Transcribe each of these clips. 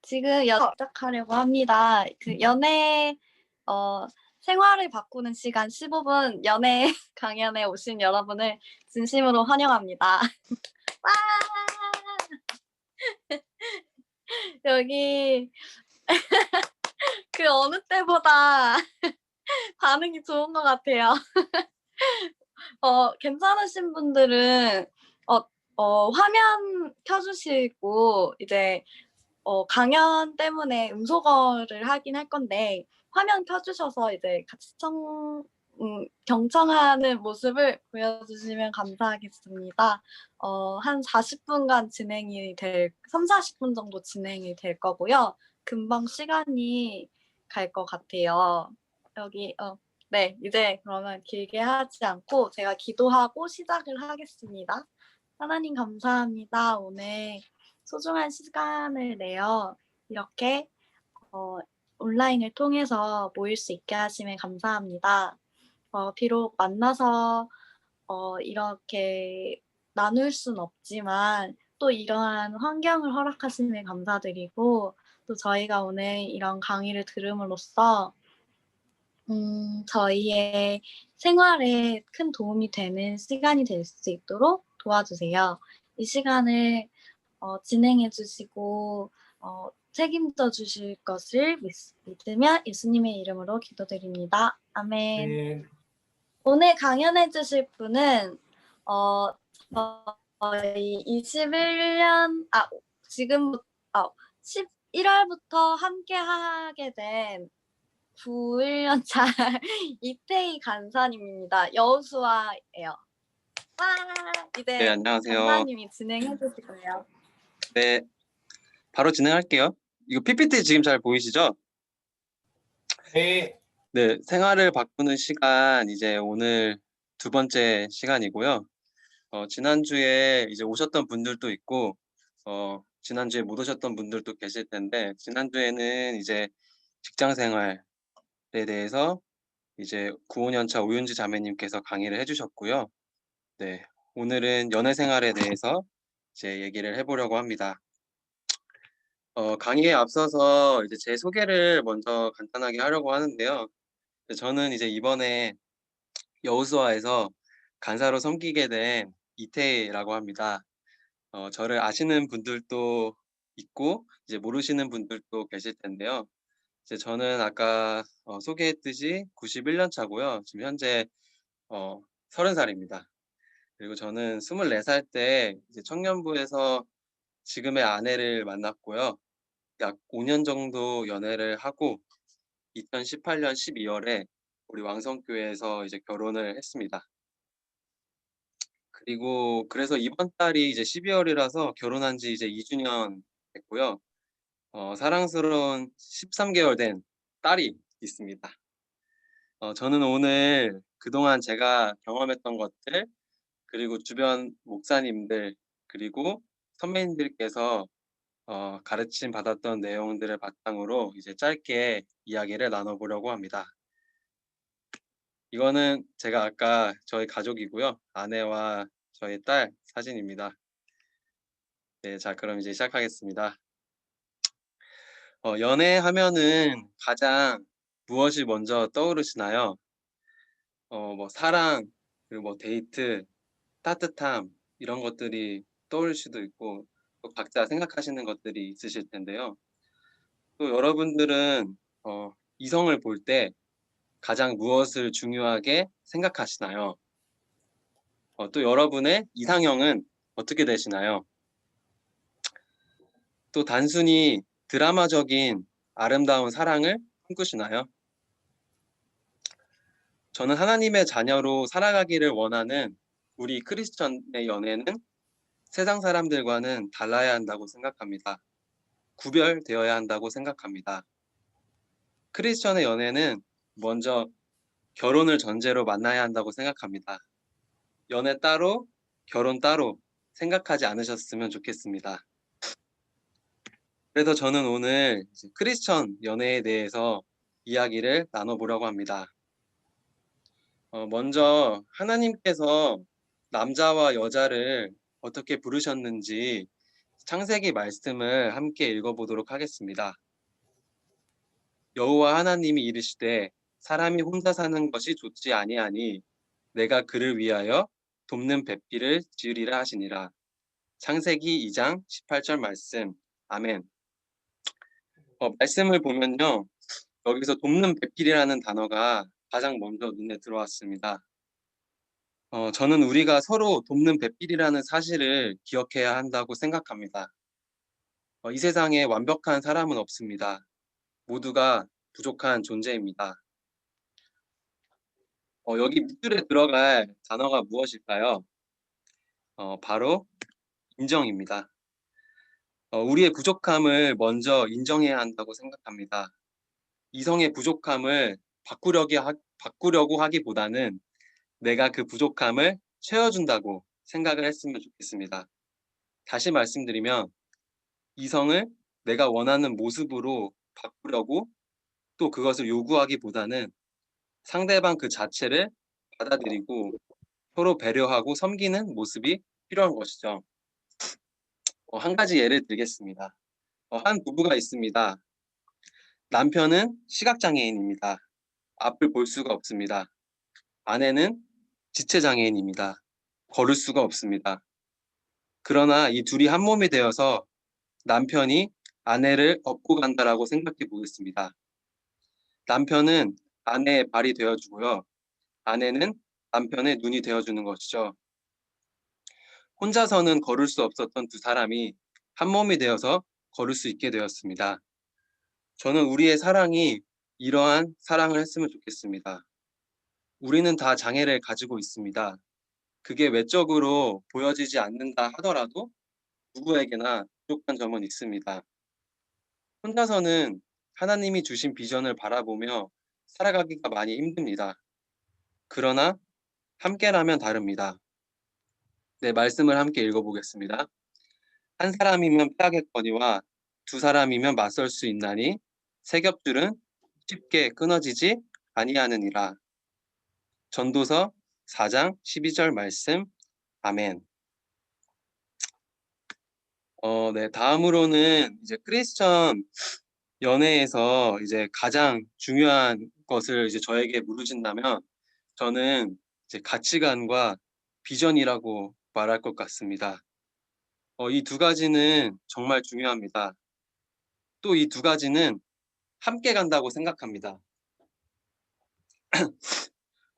지금 시작하려고 합니다. 그 연애 생활을 바꾸는 시간 15분 연애 강연에 오신 여러분을 진심으로 환영합니다. 와! 여기 그 어느 때보다 반응이 좋은 것 같아요. 괜찮으신 분들은 화면 켜주시고 이제 강연 때문에 음소거를 하긴 할 건데 화면 켜주셔서 이제 같이 경청하는 모습을 보여주시면 감사하겠습니다. 한 40분간 30-40분 정도 진행이 될 거고요. 금방 시간이 갈 것 같아요. 여기 네, 이제 그러면 길게 하지 않고 제가 기도하고 시작을 하겠습니다. 하나님 감사합니다. 오늘 소중한 시간을 내어 이렇게 온라인을 통해서 모일 수 있게 하시면 감사합니다. 비록 만나서 이렇게 나눌 순 없지만 또 이러한 환경을 허락하시면 감사드리고 또 저희가 오늘 이런 강의를 들음으로써 저희의 생활에 큰 도움이 되는 시간이 될 수 있도록 도와주세요. 이 시간을 진행해 주시고 책임져 주실 것을 믿으며 예수님의 이름으로 기도드립니다. 아멘. 네. 오늘 강연해 주실 분은 저희 21년 지금 11월부터 함께 하게 된 9년 차 이태희 간사님입니다. 여우수아예요. 와! 이제 네, 안녕하세요. 간사님이 진행해 주실 거예요. 네, 바로 진행할게요. 이거 PPT 지금 잘 보이시죠? 네. 네, 생활을 바꾸는 시간 이제 오늘 두 번째 시간이고요. 지난주에 이제 오셨던 분들도 있고, 지난주에 못 오셨던 분들도 계실 텐데, 지난주에는 이제 직장 생활에 대해서 이제 9~5년차 오윤지 자매님께서 강의를 해주셨고요. 네, 오늘은 연애 생활에 대해서 이제 얘기를 해보려고 합니다. 강의에 앞서서 이제 제 소개를 먼저 간단하게 하려고 하는데요. 저는 이제 이번에 여우수아에서 간사로 섬기게 된 이태라고 합니다. 저를 아시는 분들도 있고 이제 모르시는 분들도 계실 텐데요. 이제 저는 아까 소개했듯이 91년 차고요. 지금 현재 30살입니다. 그리고 저는 24살 때 이제 청년부에서 지금의 아내를 만났고요. 약 5년 정도 연애를 하고 2018년 12월에 우리 왕성교회에서 이제 결혼을 했습니다. 그리고 그래서 이번 달이 이제 12월이라서 결혼한 지 이제 2주년 됐고요. 사랑스러운 13개월 된 딸이 있습니다. 저는 오늘 그동안 제가 경험했던 것들, 그리고 주변 목사님들, 그리고 선배님들께서 가르침 받았던 내용들을 바탕으로 이제 짧게 이야기를 나눠보려고 합니다. 이거는 제가 아까 저희 가족이고요. 아내와 저희 딸 사진입니다. 네, 자, 그럼 이제 시작하겠습니다. 연애하면은 가장 무엇이 먼저 떠오르시나요? 뭐 사랑, 그리고 뭐 데이트, 따뜻함 이런 것들이 떠오를 수도 있고 또 각자 생각하시는 것들이 있으실 텐데요. 또 여러분들은 이성을 볼 때 가장 무엇을 중요하게 생각하시나요? 또 여러분의 이상형은 어떻게 되시나요? 또 단순히 드라마적인 아름다운 사랑을 꿈꾸시나요? 저는 하나님의 자녀로 살아가기를 원하는 우리 크리스천의 연애는 세상 사람들과는 달라야 한다고 생각합니다. 구별되어야 한다고 생각합니다. 크리스천의 연애는 먼저 결혼을 전제로 만나야 한다고 생각합니다. 연애 따로, 결혼 따로 생각하지 않으셨으면 좋겠습니다. 그래서 저는 오늘 크리스천 연애에 대해서 이야기를 나눠보려고 합니다. 먼저 하나님께서 남자와 여자를 어떻게 부르셨는지 창세기 말씀을 함께 읽어보도록 하겠습니다. 여호와 하나님이 이르시되 사람이 혼자 사는 것이 좋지 아니하니 내가 그를 위하여 돕는 뱃비를 지으리라 하시니라. 창세기 2장 18절 말씀. 아멘. 말씀을 보면요. 여기서 돕는 뱃비라는 단어가 가장 먼저 눈에 들어왔습니다. 저는 우리가 서로 돕는 뱃비라는 사실을 기억해야 한다고 생각합니다. 이 세상에 완벽한 사람은 없습니다. 모두가 부족한 존재입니다. 여기 밑줄에 들어갈 단어가 무엇일까요? 바로 인정입니다. 우리의 부족함을 먼저 인정해야 한다고 생각합니다. 이성의 부족함을 바꾸려고 하기보다는 내가 그 부족함을 채워준다고 생각을 했으면 좋겠습니다. 다시 말씀드리면 이성을 내가 원하는 모습으로 바꾸려고 또 그것을 요구하기보다는 상대방 그 자체를 받아들이고 서로 배려하고 섬기는 모습이 필요한 것이죠. 한 가지 예를 들겠습니다. 한 부부가 있습니다. 남편은 시각장애인입니다. 앞을 볼 수가 없습니다. 아내는 지체장애인입니다. 걸을 수가 없습니다. 그러나 이 둘이 한 몸이 되어서 남편이 아내를 업고 간다라고 생각해 보겠습니다. 남편은 아내의 발이 되어주고요. 아내는 남편의 눈이 되어주는 것이죠. 혼자서는 걸을 수 없었던 두 사람이 한 몸이 되어서 걸을 수 있게 되었습니다. 저는 우리의 사랑이 이러한 사랑을 했으면 좋겠습니다. 우리는 다 장애를 가지고 있습니다. 그게 외적으로 보여지지 않는다 하더라도 누구에게나 부족한 점은 있습니다. 혼자서는 하나님이 주신 비전을 바라보며 살아가기가 많이 힘듭니다. 그러나 함께라면 다릅니다. 네, 말씀을 함께 읽어보겠습니다. 한 사람이면 피하겠거니와 두 사람이면 맞설 수 있나니 세 겹줄은 쉽게 끊어지지 아니하느니라. 전도서 4장 12절 말씀. 아멘. 네, 다음으로는 이제 크리스천 연애에서 이제 가장 중요한 것을 이제 저에게 물으신다면 저는 이제 가치관과 비전이라고 말할 것 같습니다. 이 두 가지는 정말 중요합니다. 또 이 두 가지는 함께 간다고 생각합니다.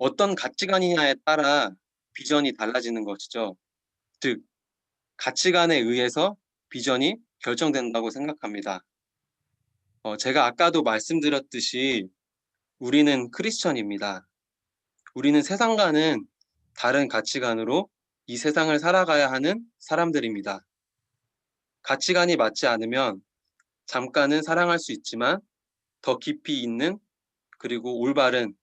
어떤 가치관이냐에 따라 비전이 달라지는 것이죠. 즉, 가치관에 의해서 비전이 결정된다고 생각합니다. 제가 아까도 말씀드렸듯이 우리는 크리스천입니다. 우리는 세상과는 다른 가치관으로 이 세상을 살아가야 하는 사람들입니다. 가치관이 맞지 않으면 잠깐은 사랑할 수 있지만 더 깊이 있는 그리고 올바른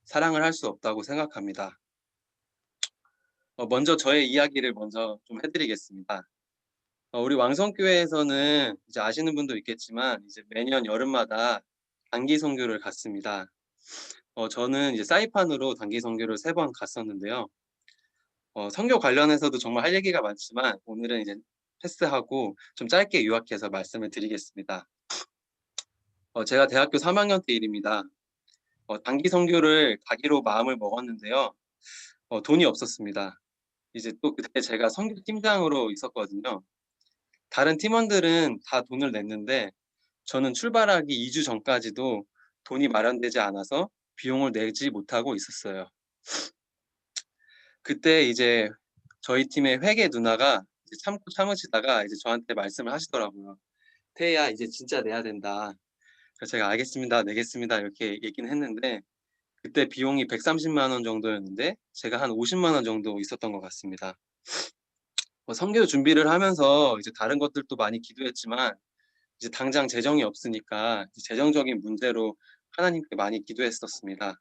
사랑을 할 수 없다고 생각합니다. 먼저 저의 이야기를 먼저 좀 해드리겠습니다. 우리 왕성교회에서는 이제 아시는 분도 있겠지만 이제 매년 여름마다 단기 선교를 갔습니다. 저는 이제 사이판으로 단기 선교를 3번 갔었는데요. 선교 관련해서도 정말 할 얘기가 많지만 오늘은 이제 패스하고 좀 짧게 요약해서 말씀을 드리겠습니다. 제가 대학교 3학년 때 일입니다. 단기 선교를 가기로 마음을 먹었는데요. 돈이 없었습니다. 이제 또 그때 제가 선교 팀장으로 있었거든요. 다른 팀원들은 다 돈을 냈는데 저는 출발하기 2주 전까지도 돈이 마련되지 않아서 비용을 내지 못하고 있었어요. 그때 이제 저희 팀의 회계 누나가 이제 참고 참으시다가 이제 저한테 말씀을 하시더라고요. 태희야, 이제 진짜 내야 된다. 그래서 제가 알겠습니다, 내겠습니다 이렇게 얘기는 했는데 그때 비용이 130만 원 정도였는데 제가 한 50만 원 정도 있었던 것 같습니다. 선교 준비를 하면서 이제 다른 것들도 많이 기도했지만 이제 당장 재정이 없으니까 재정적인 문제로 하나님께 많이 기도했었습니다.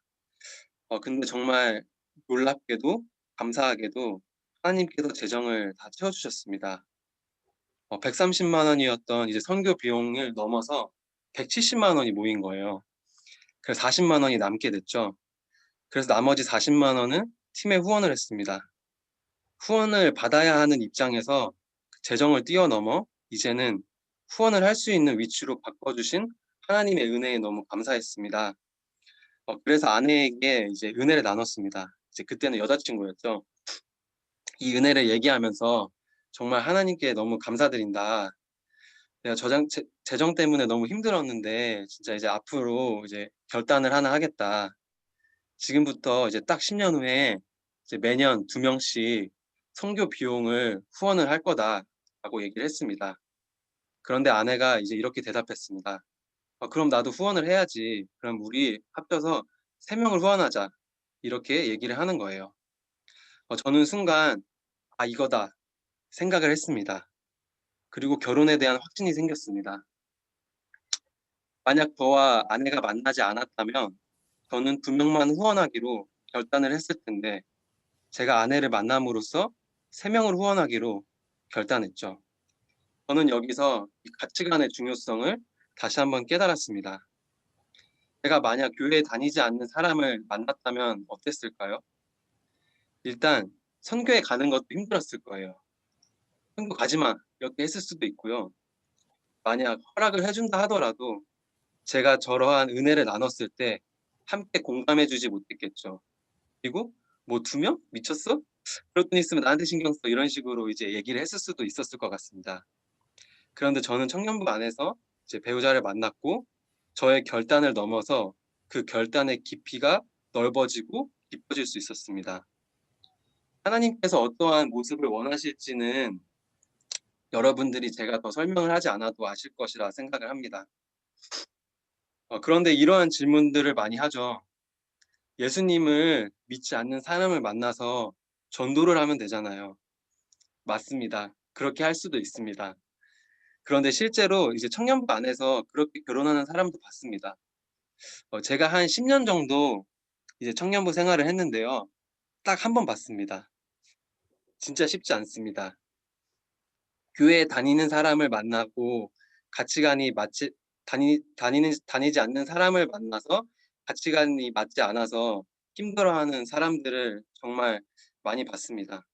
근데 정말 놀랍게도 감사하게도 하나님께서 재정을 다 채워주셨습니다. 130만 원이었던 이제 선교 비용을 넘어서 170만 원이 모인 거예요. 그래서 40만 원이 남게 됐죠. 그래서 나머지 40만 원은 팀에 후원을 했습니다. 후원을 받아야 하는 입장에서 재정을 뛰어넘어 이제는 후원을 할 수 있는 위치로 바꿔주신 하나님의 은혜에 너무 감사했습니다. 그래서 아내에게 이제 은혜를 나눴습니다. 이제 그때는 여자친구였죠. 이 은혜를 얘기하면서 정말 하나님께 너무 감사드린다. 내가 재정 때문에 너무 힘들었는데 진짜 이제 앞으로 이제 결단을 하나 하겠다. 지금부터 이제 딱 10년 후에 이제 매년 2명씩 선교 비용을 후원을 할 거다라고 얘기를 했습니다. 그런데 아내가 이제 이렇게 대답했습니다. 그럼 나도 후원을 해야지. 그럼 우리 합쳐서 3명을 후원하자. 이렇게 얘기를 하는 거예요. 저는 순간 이거다 생각을 했습니다. 그리고 결혼에 대한 확신이 생겼습니다. 만약 저와 아내가 만나지 않았다면 저는 2명만 후원하기로 결단을 했을 텐데 제가 아내를 만남으로써 3명을 후원하기로 결단했죠. 저는 여기서 이 가치관의 중요성을 다시 한번 깨달았습니다. 제가 만약 교회에 다니지 않는 사람을 만났다면 어땠을까요? 일단 선교에 가는 것도 힘들었을 거예요. 선교 가지 마 이렇게 했을 수도 있고요. 만약 허락을 해준다 하더라도 제가 저러한 은혜를 나눴을 때 함께 공감해주지 못했겠죠. 그리고 뭐 2명? 미쳤어? 그럴 돈 있으면 나한테 신경 써 이런 식으로 이제 얘기를 했을 수도 있었을 것 같습니다. 그런데 저는 청년부 안에서 이제 배우자를 만났고 저의 결단을 넘어서 그 결단의 깊이가 넓어지고 깊어질 수 있었습니다. 하나님께서 어떠한 모습을 원하실지는 여러분들이 제가 더 설명을 하지 않아도 아실 것이라 생각을 합니다. 그런데 이러한 질문들을 많이 하죠. 예수님을 믿지 않는 사람을 만나서 전도를 하면 되잖아요. 맞습니다. 그렇게 할 수도 있습니다. 그런데 실제로 이제 청년부 안에서 그렇게 결혼하는 사람도 봤습니다. 제가 한 10년 정도 이제 청년부 생활을 했는데요. 딱 한 번 봤습니다. 진짜 쉽지 않습니다. 교회에 다니는 사람을 만나고 가치관이 다니지 않는 사람을 만나서 가치관이 맞지 않아서 힘들어하는 사람들을 정말 많이 봤습니다.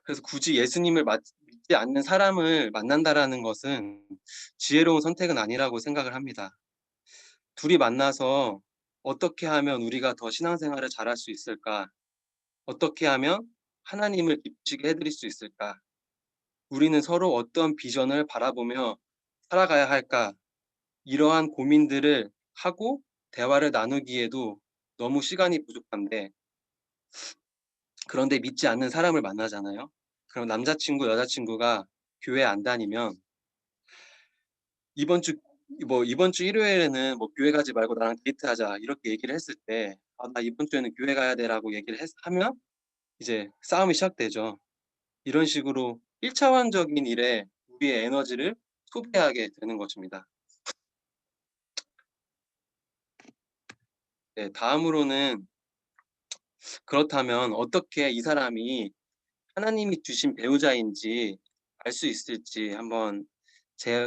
그래서 굳이 예수님을 믿지 않는 사람을 만난다라는 것은 지혜로운 선택은 아니라고 생각을 합니다. 둘이 만나서 어떻게 하면 우리가 더 신앙생활을 잘할 수 있을까? 어떻게 하면 하나님을 기쁘시게 해드릴 수 있을까? 우리는 서로 어떤 비전을 바라보며 살아가야 할까? 이러한 고민들을 하고 대화를 나누기에도 너무 시간이 부족한데, 그런데 믿지 않는 사람을 만나잖아요. 그럼 남자친구, 여자친구가 교회 안 다니면 이번 주 이번 주 일요일에는 뭐 교회 가지 말고 나랑 데이트하자 이렇게 얘기를 했을 때 나 이번 주에는 교회 가야 돼라고 얘기를 하면 이제 싸움이 시작되죠. 이런 식으로 1차원적인 일에 우리의 에너지를 소비하게 되는 것입니다. 네, 다음으로는 그렇다면 어떻게 이 사람이 하나님이 주신 배우자인지 알 수 있을지 한번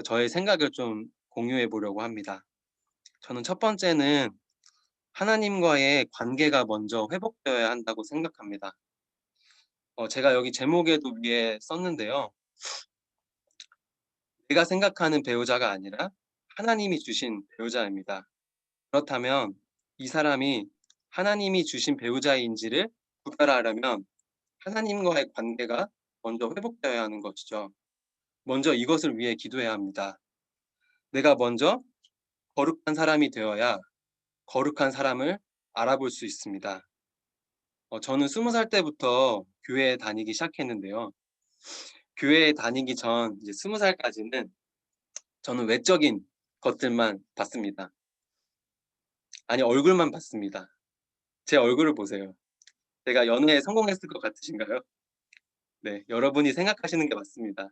저의 생각을 좀 공유해 보려고 합니다. 저는 첫 번째는 하나님과의 관계가 먼저 회복되어야 한다고 생각합니다. 제가 여기 제목에도 위에 썼는데요. 내가 생각하는 배우자가 아니라 하나님이 주신 배우자입니다. 그렇다면 이 사람이 하나님이 주신 배우자인지를 구별하려면 하나님과의 관계가 먼저 회복되어야 하는 것이죠. 먼저 이것을 위해 기도해야 합니다. 내가 먼저 거룩한 사람이 되어야 거룩한 사람을 알아볼 수 있습니다. 저는 20살 때부터 교회에 다니기 시작했는데요. 교회에 다니기 전 이제 20살까지는 저는 외적인 것들만 봤습니다. 아니, 얼굴만 봤습니다. 제 얼굴을 보세요. 제가 연애에 성공했을 것 같으신가요? 네, 여러분이 생각하시는 게 맞습니다.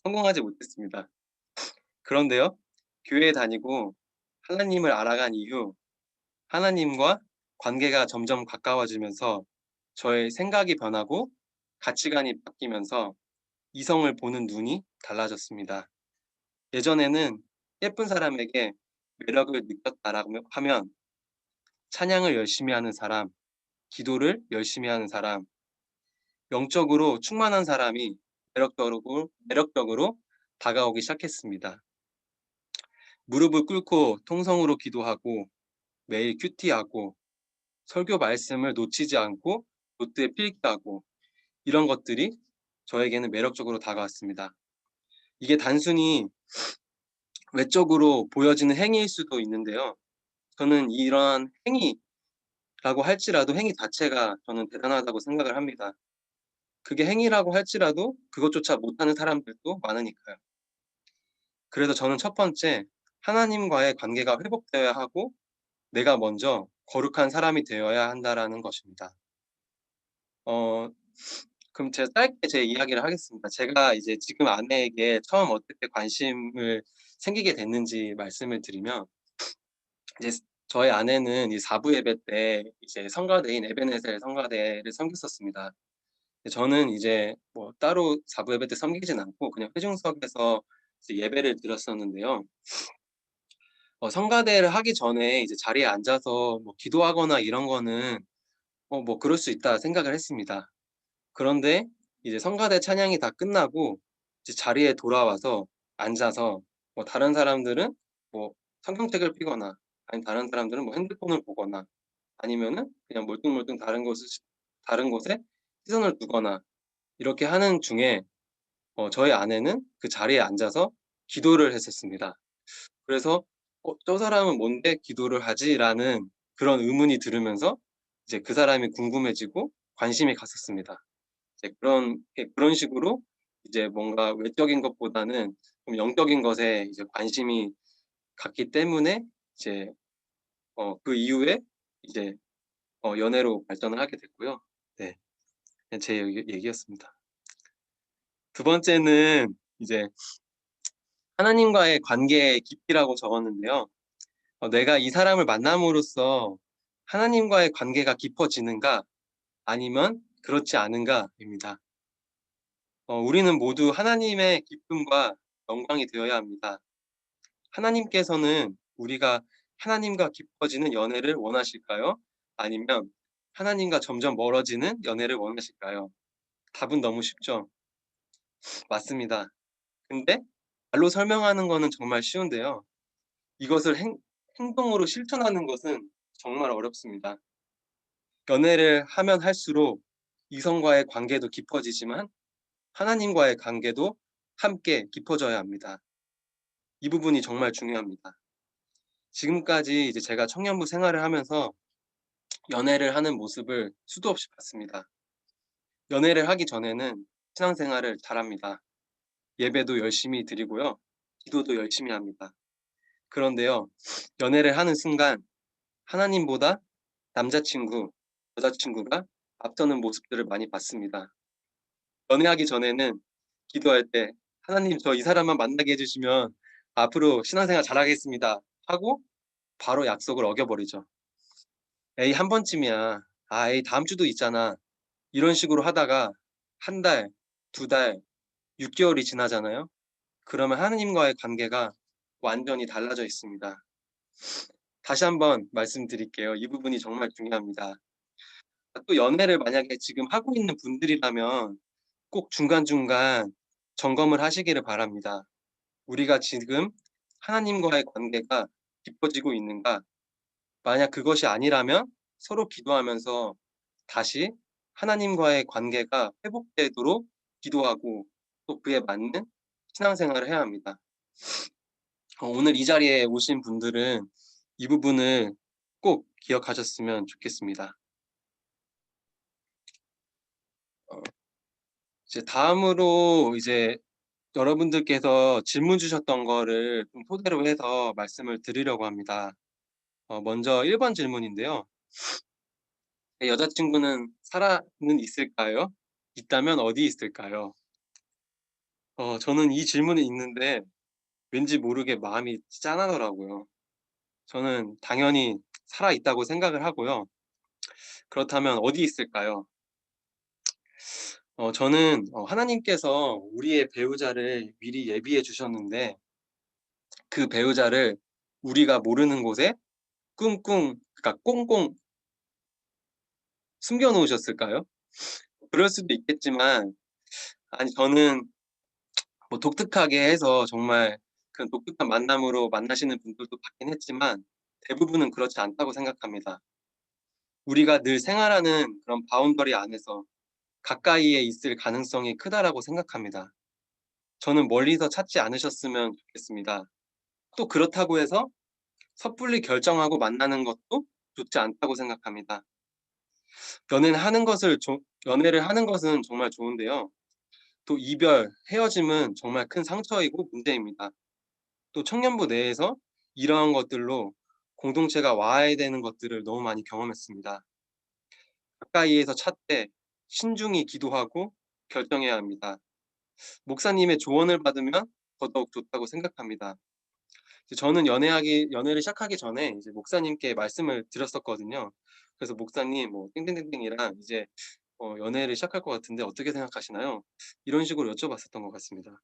성공하지 못했습니다. 그런데요, 교회에 다니고 하나님을 알아간 이후 하나님과 관계가 점점 가까워지면서 저의 생각이 변하고 가치관이 바뀌면서 이성을 보는 눈이 달라졌습니다. 예전에는 예쁜 사람에게 매력을 느꼈다라고 하면 찬양을 열심히 하는 사람, 기도를 열심히 하는 사람, 영적으로 충만한 사람이 매력적으로 다가오기 시작했습니다. 무릎을 꿇고 통성으로 기도하고 매일 큐티하고 설교 말씀을 놓치지 않고 노트에 필기하고 이런 것들이 저에게는 매력적으로 다가왔습니다. 이게 단순히 외적으로 보여지는 행위일 수도 있는데요. 저는 이러한 행위라고 할지라도 행위 자체가 저는 대단하다고 생각을 합니다. 그게 행위라고 할지라도 그것조차 못하는 사람들도 많으니까요. 그래서 저는 첫 번째, 하나님과의 관계가 회복되어야 하고 내가 먼저 거룩한 사람이 되어야 한다라는 것입니다. 그럼 제가 짧게 제 이야기를 하겠습니다. 제가 이제 지금 아내에게 처음 어떻게 관심을 생기게 됐는지 말씀을 드리면, 이제 저희 아내는 이 사부 예배 때 이제 성가대인 에베네셀 성가대를 섬겼었습니다. 저는 이제 뭐 따로 사부 예배 때 섬기진 않고 그냥 회중석에서 이제 예배를 드렸었는데요. 성가대를 하기 전에 이제 자리에 앉아서 뭐 기도하거나 이런 거는 뭐 그럴 수 있다 생각을 했습니다. 그런데 이제 성가대 찬양이 다 끝나고 이제 자리에 돌아와서 앉아서 뭐 다른 사람들은 뭐 성경책을 펴거나 아니면 다른 사람들은 뭐 핸드폰을 보거나 아니면은 그냥 멀뚱멀뚱 다른 곳에 시선을 두거나 이렇게 하는 중에 저희 아내는 그 자리에 앉아서 기도를 했었습니다. 그래서 저 사람은 뭔데 기도를 하지라는 그런 의문이 들으면서 이제 그 사람이 궁금해지고 관심이 갔었습니다. 이제 그런 식으로 이제 뭔가 외적인 것보다는 좀 영적인 것에 이제 관심이 갔기 때문에 이제 그 이후에 이제 연애로 발전을 하게 됐고요. 네, 제 얘기였습니다. 두 번째는 이제 하나님과의 관계의 깊이라고 적었는데요. 내가 이 사람을 만남으로써 하나님과의 관계가 깊어지는가 아니면 그렇지 않은가입니다. 우리는 모두 하나님의 기쁨과 영광이 되어야 합니다. 하나님께서는 우리가 하나님과 깊어지는 연애를 원하실까요? 아니면 하나님과 점점 멀어지는 연애를 원하실까요? 답은 너무 쉽죠. 맞습니다. 근데 말로 설명하는 거는 정말 쉬운데요. 이것을 행동으로 실천하는 것은 정말 어렵습니다. 연애를 하면 할수록 이성과의 관계도 깊어지지만 하나님과의 관계도 함께 깊어져야 합니다. 이 부분이 정말 중요합니다. 지금까지 이제 제가 청년부 생활을 하면서 연애를 하는 모습을 수도 없이 봤습니다. 연애를 하기 전에는 신앙생활을 잘합니다. 예배도 열심히 드리고요. 기도도 열심히 합니다. 그런데요, 연애를 하는 순간 하나님보다 남자친구, 여자친구가 앞서는 모습들을 많이 봤습니다. 연애하기 전에는 기도할 때 하나님 저 이 사람만 만나게 해주시면 앞으로 신앙생활 잘하겠습니다 하고 바로 약속을 어겨버리죠. 에이 한 번쯤이야. 에이 다음 주도 있잖아. 이런 식으로 하다가 한 달, 두 달, 6개월이 지나잖아요. 그러면 하나님과의 관계가 완전히 달라져 있습니다. 다시 한번 말씀드릴게요. 이 부분이 정말 중요합니다. 또 연애를 만약에 지금 하고 있는 분들이라면 꼭 중간중간 점검을 하시기를 바랍니다. 우리가 지금 하나님과의 관계가 깊어지고 있는가? 만약 그것이 아니라면 서로 기도하면서 다시 하나님과의 관계가 회복되도록 기도하고 또 그에 맞는 신앙생활을 해야 합니다. 오늘 이 자리에 오신 분들은 이 부분을 꼭 기억하셨으면 좋겠습니다. 이제 다음으로 이제 여러분들께서 질문 주셨던 거를 좀 토대로 해서 말씀을 드리려고 합니다. 먼저 1번 질문인데요. 여자친구는 살아는 있을까요? 있다면 어디 있을까요? 저는 이 질문이 있는데 왠지 모르게 마음이 짠하더라고요. 저는 당연히 살아 있다고 생각을 하고요. 그렇다면 어디 있을까요? 저는 하나님께서 우리의 배우자를 미리 예비해 주셨는데 그 배우자를 우리가 모르는 곳에 그러니까 꽁꽁 숨겨 놓으셨을까요? 그럴 수도 있겠지만 아니 저는 뭐 독특하게 해서 정말 그 독특한 만남으로 만나시는 분들도 봤긴 했지만 대부분은 그렇지 않다고 생각합니다. 우리가 늘 생활하는 그런 바운더리 안에서 가까이에 있을 가능성이 크다라고 생각합니다. 저는 멀리서 찾지 않으셨으면 좋겠습니다. 또 그렇다고 해서 섣불리 결정하고 만나는 것도 좋지 않다고 생각합니다. 연애를 하는 것은 정말 좋은데요. 또 이별, 헤어짐은 정말 큰 상처이고 문제입니다. 또 청년부 내에서 이러한 것들로 공동체가 와야 되는 것들을 너무 많이 경험했습니다. 가까이에서 찾되 신중히 기도하고 결정해야 합니다. 목사님의 조언을 받으면 더더욱 좋다고 생각합니다. 저는 연애를 시작하기 전에 이제 목사님께 말씀을 드렸었거든요. 그래서 목사님 뭐 땡땡땡땡이랑 이제 연애를 시작할 것 같은데 어떻게 생각하시나요? 이런 식으로 여쭤봤었던 것 같습니다.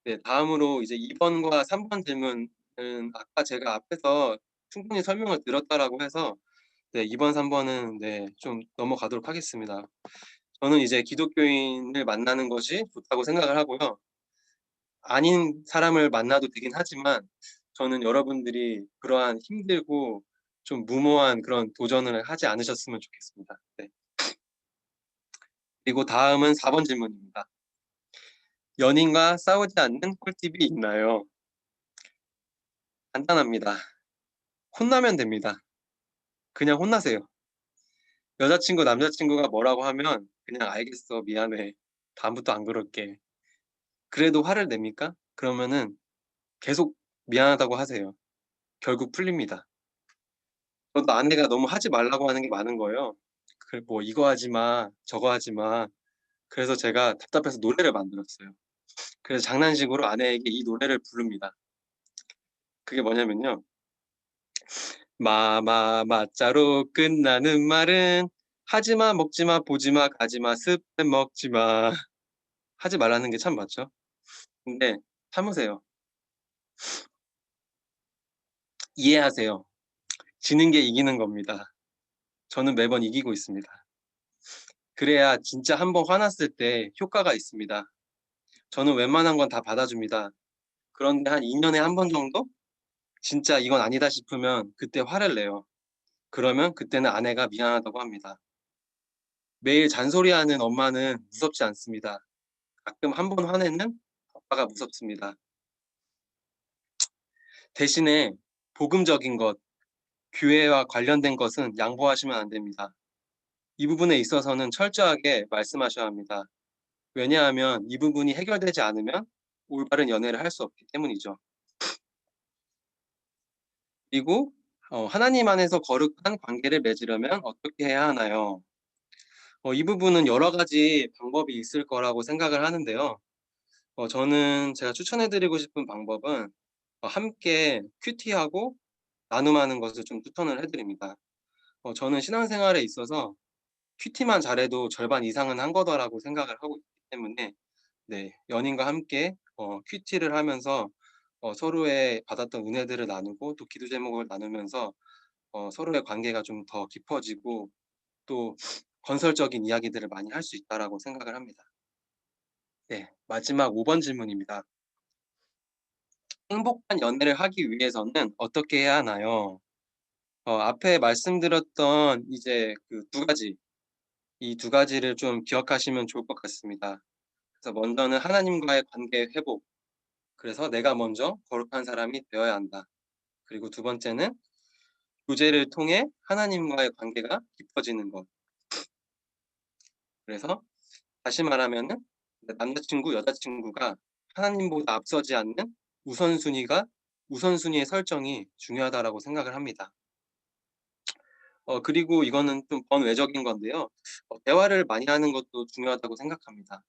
네, 다음으로 이제 2번과 3번 질문은 아까 제가 앞에서 충분히 설명을 드렸다라고 해서 네, 2번, 3번은 네, 좀 넘어가도록 하겠습니다. 저는 이제 기독교인을 만나는 것이 좋다고 생각을 하고요. 아닌 사람을 만나도 되긴 하지만 저는 여러분들이 그러한 힘들고 좀 무모한 그런 도전을 하지 않으셨으면 좋겠습니다. 네. 그리고 다음은 4번 질문입니다. 연인과 싸우지 않는 꿀팁이 있나요? 간단합니다. 혼나면 됩니다. 그냥 혼나세요. 여자친구, 남자친구가 뭐라고 하면 그냥 알겠어, 미안해. 다음부터 안 그럴게. 그래도 화를 냅니까? 그러면은 계속 미안하다고 하세요. 결국 풀립니다. 저도 아내가 너무 하지 말라고 하는 게 많은 거예요. 뭐 이거 하지 마, 저거 하지 마. 그래서 제가 답답해서 노래를 만들었어요. 그래서 장난식으로 아내에게 이 노래를 부릅니다. 그게 뭐냐면요. 마자로 끝나는 말은 하지마, 먹지마, 보지마, 가지마, 습해 먹지마. 하지 말라는 게 참 맞죠? 근데 참으세요. 이해하세요. 지는 게 이기는 겁니다. 저는 매번 이기고 있습니다. 그래야 진짜 한번 화났을 때 효과가 있습니다. 저는 웬만한 건 다 받아줍니다. 그런데 한 2년에 한 번 정도? 진짜 이건 아니다 싶으면 그때 화를 내요. 그러면 그때는 아내가 미안하다고 합니다. 매일 잔소리하는 엄마는 무섭지 않습니다. 가끔 한 번 화내는 아빠가 무섭습니다. 대신에 복음적인 것, 교회와 관련된 것은 양보하시면 안 됩니다. 이 부분에 있어서는 철저하게 말씀하셔야 합니다. 왜냐하면 이 부분이 해결되지 않으면 올바른 연애를 할 수 없기 때문이죠. 그리고 하나님 안에서 거룩한 관계를 맺으려면 어떻게 해야 하나요? 이 부분은 여러 가지 방법이 있을 거라고 생각을 하는데요. 저는 제가 추천해드리고 싶은 방법은 함께 큐티하고 나눔하는 것을 좀 추천을 해드립니다. 저는 신앙생활에 있어서 큐티만 잘해도 절반 이상은 한 거다라고 생각을 하고 있기 때문에 네, 연인과 함께 큐티를 하면서 서로의 받았던 은혜들을 나누고 또 기도 제목을 나누면서 서로의 관계가 좀 더 깊어지고 또 건설적인 이야기들을 많이 할 수 있다라고 생각을 합니다. 네, 마지막 5번 질문입니다. 행복한 연애를 하기 위해서는 어떻게 해야 하나요? 앞에 말씀드렸던 이제 그 두 가지, 이 두 가지를 좀 기억하시면 좋을 것 같습니다. 그래서 먼저는 하나님과의 관계 회복. 그래서 내가 먼저 거룩한 사람이 되어야 한다. 그리고 두 번째는 교제를 통해 하나님과의 관계가 깊어지는 것. 그래서 다시 말하면은 남자친구, 여자친구가 하나님보다 앞서지 않는 우선순위가 우선순위의 설정이 중요하다라고 생각을 합니다. 그리고 이거는 좀 번외적인 건데요. 대화를 많이 하는 것도 중요하다고 생각합니다.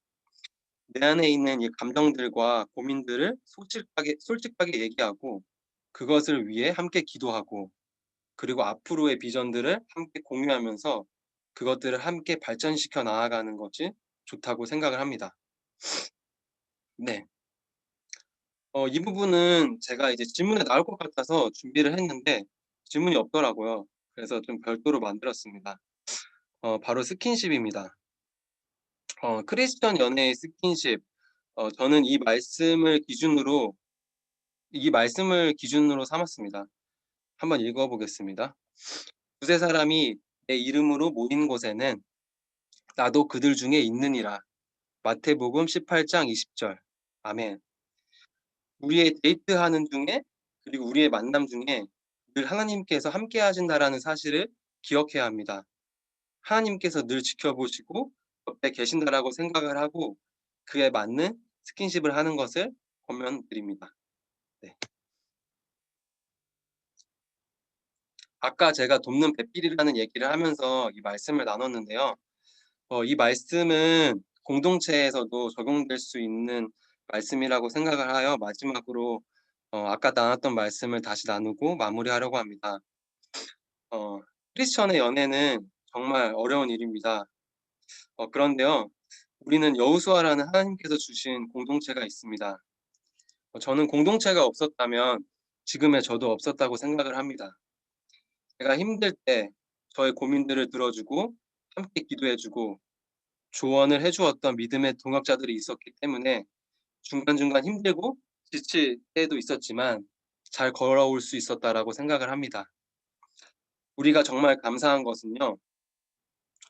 내 안에 있는 이 감정들과 고민들을 솔직하게 얘기하고 그것을 위해 함께 기도하고 그리고 앞으로의 비전들을 함께 공유하면서 그것들을 함께 발전시켜 나아가는 것이 좋다고 생각을 합니다. 네. 이 부분은 제가 이제 질문에 나올 것 같아서 준비를 했는데 질문이 없더라고요. 그래서 좀 별도로 만들었습니다. 바로 스킨십입니다. 크리스천 연애의 스킨십. 저는 이 말씀을 기준으로 삼았습니다. 한번 읽어보겠습니다. 두세 사람이 내 이름으로 모인 곳에는 나도 그들 중에 있느니라. 마태복음 18장 20절. 아멘. 우리의 데이트하는 중에, 그리고 우리의 만남 중에 늘 하나님께서 함께 하신다라는 사실을 기억해야 합니다. 하나님께서 늘 지켜보시고 옆에 계신다라고 생각을 하고 그에 맞는 스킨십을 하는 것을 권면드립니다. 네. 아까 제가 돕는 배필이라는 얘기를 하면서 이 말씀을 나눴는데요. 이 말씀은 공동체에서도 적용될 수 있는 말씀이라고 생각을 하여 마지막으로 아까 나눴던 말씀을 다시 나누고 마무리하려고 합니다. 크리스천의 연애는 정말 어려운 일입니다. 그런데요, 우리는 여호수아라는 하나님께서 주신 공동체가 있습니다. 저는 공동체가 없었다면 지금의 저도 없었다고 생각을 합니다. 제가 힘들 때 저의 고민들을 들어주고 함께 기도해주고 조언을 해주었던 믿음의 동역자들이 있었기 때문에 중간중간 힘들고 지칠 때도 있었지만 잘 걸어올 수 있었다라고 생각을 합니다. 우리가 정말 감사한 것은요,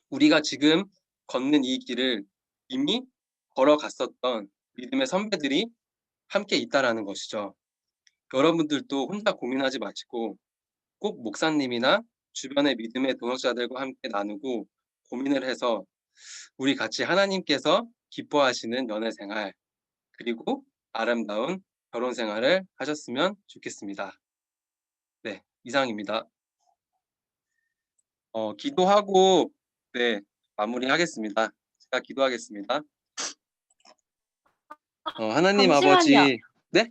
우리가 지금 걷는 이 길을 이미 걸어갔었던 믿음의 선배들이 함께 있다라는 것이죠. 여러분들도 혼자 고민하지 마시고 꼭 목사님이나 주변의 믿음의 동역자들과 함께 나누고 고민을 해서 우리 같이 하나님께서 기뻐하시는 연애 생활 그리고 아름다운 결혼 생활을 하셨으면 좋겠습니다. 네, 이상입니다. 기도하고 네, 마무리하겠습니다. 제가 기도하겠습니다. 하나님 잠시만요. 아버지, 네?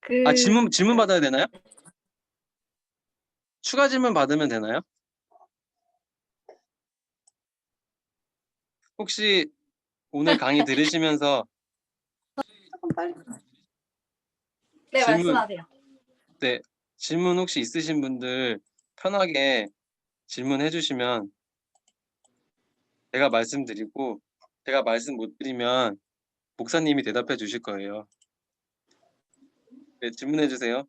그 질문 받아야 되나요? 추가 질문 받으면 되나요? 혹시 오늘 강의 들으시면서 조금 빨리. 네, 질문, 말씀하세요. 네, 질문 혹시 있으신 분들 편하게 질문해 주시면 제가 말씀드리고 제가 말씀 못 드리면 목사님이 대답해 주실 거예요. 네, 질문해 주세요.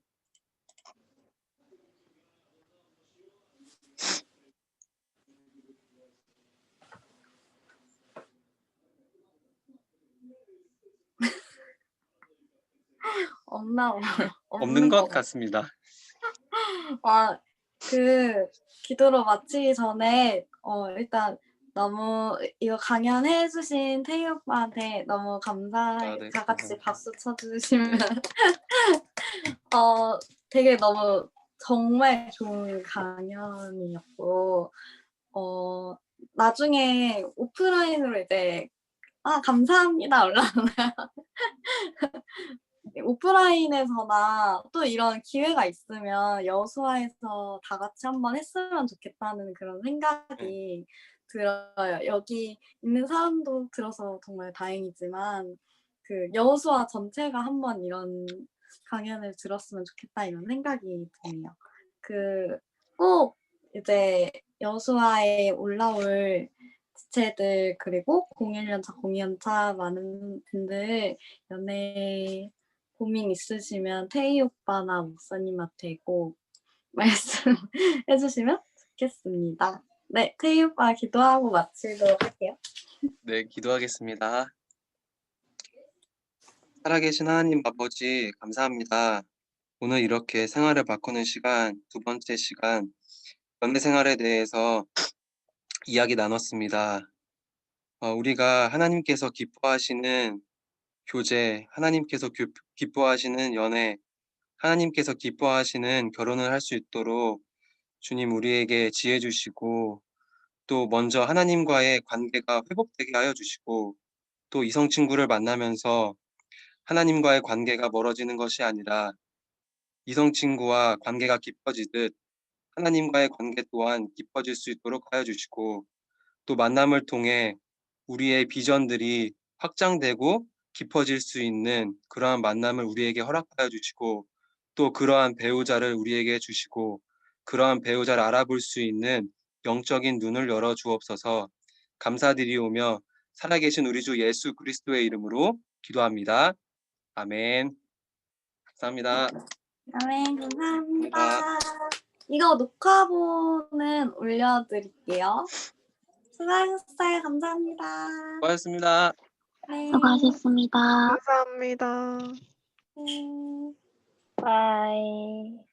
없나 없는 없는 것 것 같아요. 같습니다. 기도로 마치기 전에 일단 너무 이거 강연해 주신 태희 오빠한테 너무 네, 다 같이 감사합니다. 박수 쳐 주시면 네. 되게 너무 정말 좋은 강연이었고 나중에 오프라인으로 이제 감사합니다 올라오나요? 오프라인에서나 또 이런 기회가 있으면 여수와에서 다 같이 한번 했으면 좋겠다는 그런 네. 생각이 들어요. 여기 있는 사람도 들어서 정말 다행이지만 그 여수와 전체가 한번 이런 강연을 들었으면 좋겠다 이런 생각이 드네요. 꼭 이제 여수와에 올라올 지체들 그리고 01년차, 02년차 많은 분들 연애 고민 있으시면 태희 오빠나 목사님한테 꼭 말씀해 주시면 좋겠습니다. 네, 태희 오빠 기도하고 마치도록 할게요. 네, 기도하겠습니다. 살아계신 하나님 아버지 감사합니다. 오늘 이렇게 생활을 바꾸는 시간, 두 번째 시간, 연애 생활에 대해서 이야기 나눴습니다. 우리가 하나님께서 기뻐하시는 교제, 하나님께서 기뻐하시는 연애, 하나님께서 기뻐하시는 결혼을 할 수 있도록 주님 우리에게 지혜 주시고 또 먼저 하나님과의 관계가 회복되게 하여 주시고 또 이성 친구를 만나면서 하나님과의 관계가 멀어지는 것이 아니라 이성 친구와 관계가 깊어지듯 하나님과의 관계 또한 깊어질 수 있도록 하여 주시고 또 만남을 통해 우리의 비전들이 확장되고 깊어질 수 있는 그러한 만남을 우리에게 허락하여 주시고 또 그러한 배우자를 우리에게 주시고 그러한 배우자를 알아볼 수 있는 영적인 눈을 열어 주옵소서. 감사드리오며 살아계신 우리 주 예수 그리스도의 이름으로 기도합니다. 아멘. 감사합니다. 아멘, 감사합니다. 감사합니다. 이거 녹화본은 올려드릴게요. 수고하셨어요. 감사합니다. 수고하셨습니다. 네. 수고하셨습니다. 감사합니다. 네. 바이.